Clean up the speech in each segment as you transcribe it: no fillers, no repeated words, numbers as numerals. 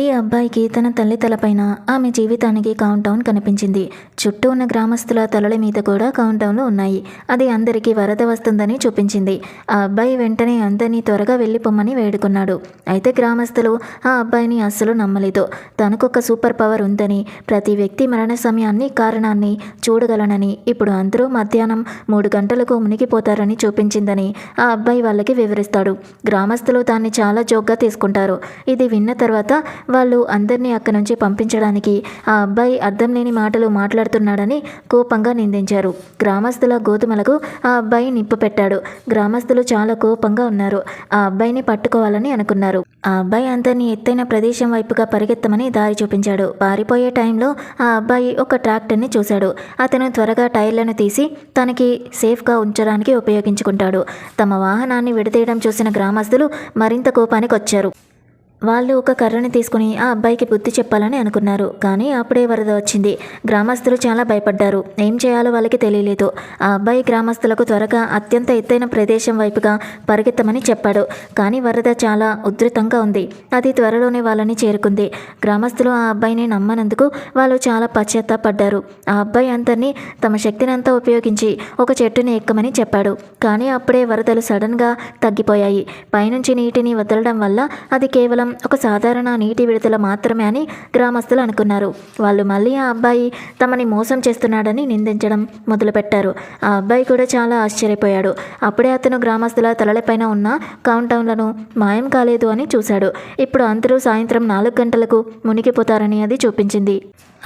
ఈ అబ్బాయికి తన తల్లి తలపైన ఆమె జీవితానికి కౌంట్ డౌన్ కనిపించింది. చుట్టూ ఉన్న గ్రామస్తుల తలల మీద కూడా కౌంట్ డౌన్లు ఉన్నాయి. అది అందరికీ వరద వస్తుందని చూపించింది. ఆ అబ్బాయి వెంటనే అందరినీ త్వరగా వెళ్ళిపోమ్మని వేడుకున్నాడు. అయితే గ్రామస్తులు ఆ అబ్బాయిని అస్సలు నమ్మలేదు. తనకొక సూపర్ పవర్ ఉందని, ప్రతి వ్యక్తి మరణ సమయాన్ని కారణాన్ని చూడగలనని, ఇప్పుడు అందరూ మధ్యాహ్నం 3 గంటలకు మునిగిపోతారని చూపించిందని ఆ అబ్బాయి వాళ్ళకి వివరిస్తాడు. గ్రామస్తులు దాన్ని చాలా జోక్గా తీసుకుంటారు. ఇది విన్న తర్వాత వాళ్ళు అందరినీ అక్కడి నుంచి పంపించడానికి ఆ అబ్బాయి అర్థం లేని మాటలు మాట్లాడుతున్నాడని కోపంగా నిందించారు. గ్రామస్తుల గోధుమలకు ఆ అబ్బాయి నిప్పు పెట్టాడు. గ్రామస్తులు చాలా కోపంగా ఉన్నారు. ఆ అబ్బాయిని పట్టుకోవాలని అనుకున్నారు. ఆ అబ్బాయి అందరినీ ఎత్తైన ప్రదేశం వైపుగా పరిగెత్తమని దారి చూపించాడు. పారిపోయే టైంలో ఆ అబ్బాయి ఒక ట్రాక్టర్ని చూశాడు. అతను త్వరగా టైర్లను తీసి తనకి సేఫ్గా ఉంచడానికి ఉపయోగించుకుంటాడు. తమ వాహనాన్ని విడదీయడం చూసిన గ్రామస్తులు మరింత కోపానికి వచ్చారు. వాళ్ళు ఒక కర్రని తీసుకుని ఆ అబ్బాయికి బుద్ధి చెప్పాలని అనుకున్నారు. కానీ అప్పుడే వరద వచ్చింది. గ్రామస్తులు చాలా భయపడ్డారు. ఏం చేయాలో వాళ్ళకి తెలియలేదు. ఆ అబ్బాయి గ్రామస్తులకు త్వరగా అత్యంత ఎత్తైన ప్రదేశం వైపుగా పరిగెత్తమని చెప్పాడు. కానీ వరద చాలా ఉధృతంగా ఉంది. అది త్వరలోనే వాళ్ళని చేరుకుంది. గ్రామస్తులు ఆ అబ్బాయిని నమ్మనందుకు వాళ్ళు చాలా పశ్చాత్తాపడ్డారు. ఆ అబ్బాయి అందరినీ తమ శక్తినంతా ఉపయోగించి ఒక చెట్టుని ఎక్కమని చెప్పాడు. కానీ అప్పుడే వరదలు సడన్గా తగ్గిపోయాయి. పైనుంచి నీటిని వదలడం వల్ల అది కేవలం ఒక సాధారణ నీటి విడుదల మాత్రమే అని గ్రామస్తులు అనుకున్నారు. వాళ్ళు మళ్ళీ ఆ అబ్బాయి తమని మోసం చేస్తున్నాడని నిందించడం మొదలుపెట్టారు. ఆ అబ్బాయి కూడా చాలా ఆశ్చర్యపోయాడు. అప్పుడే అతను గ్రామస్తుల తలలపైన ఉన్న కౌంట్ డౌన్లను మాయం కాలేదు అని చూశాడు. ఇప్పుడు అందరూ సాయంత్రం 4 గంటలకు మునిగిపోతారని అది చూపించింది.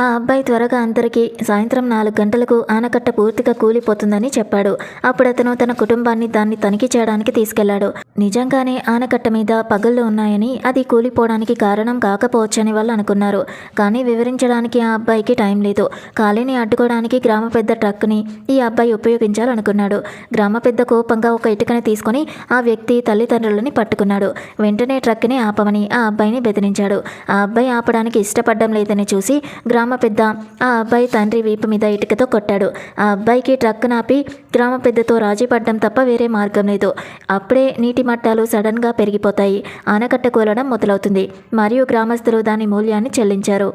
ఆ అబ్బాయి త్వరగా అందరికీ సాయంత్రం 4 గంటలకు ఆనకట్ట పూర్తిగా కూలిపోతుందని చెప్పాడు. అప్పుడు అతను తన కుటుంబాన్ని దాన్ని తనిఖీ చేయడానికి తీసుకెళ్లాడు. నిజంగానే ఆనకట్ట మీద పగుళ్ళు ఉన్నాయని, అది కూలిపోవడానికి కారణం కాకపోవచ్చని వాళ్ళు అనుకున్నారు. కానీ వివరించడానికి ఆ అబ్బాయికి టైం లేదు. ఖాళీని అడ్డుకోవడానికి గ్రామ పెద్ద ట్రక్ని ఈ అబ్బాయి ఉపయోగించాలనుకున్నాడు. గ్రామ పెద్ద కోపంగా ఒక ఇటుకని తీసుకొని ఆ వ్యక్తి తల్లిదండ్రులని పట్టుకున్నాడు. వెంటనే ట్రక్ని ఆపమని ఆ అబ్బాయిని బెదిరించాడు. ఆ అబ్బాయి ఆపడానికి ఇష్టపడడం లేదని చూసి గ్రామ పెద్ద ఆ అబ్బాయి తండ్రి వీపు మీద ఇటుకతో కొట్టాడు. ఆ అబ్బాయికి ట్రక్ నాపి గ్రామ పెద్దతో రాజీ పడ్డం తప్ప వేరే మార్గం లేదు. అప్పుడే నీటి మట్టాలు సడన్గా పెరిగిపోతాయి. ఆనకట్ట కూలడం మొదలవుతుంది. మరియు గ్రామస్తులు దాని మూల్యాన్ని చెల్లించారు.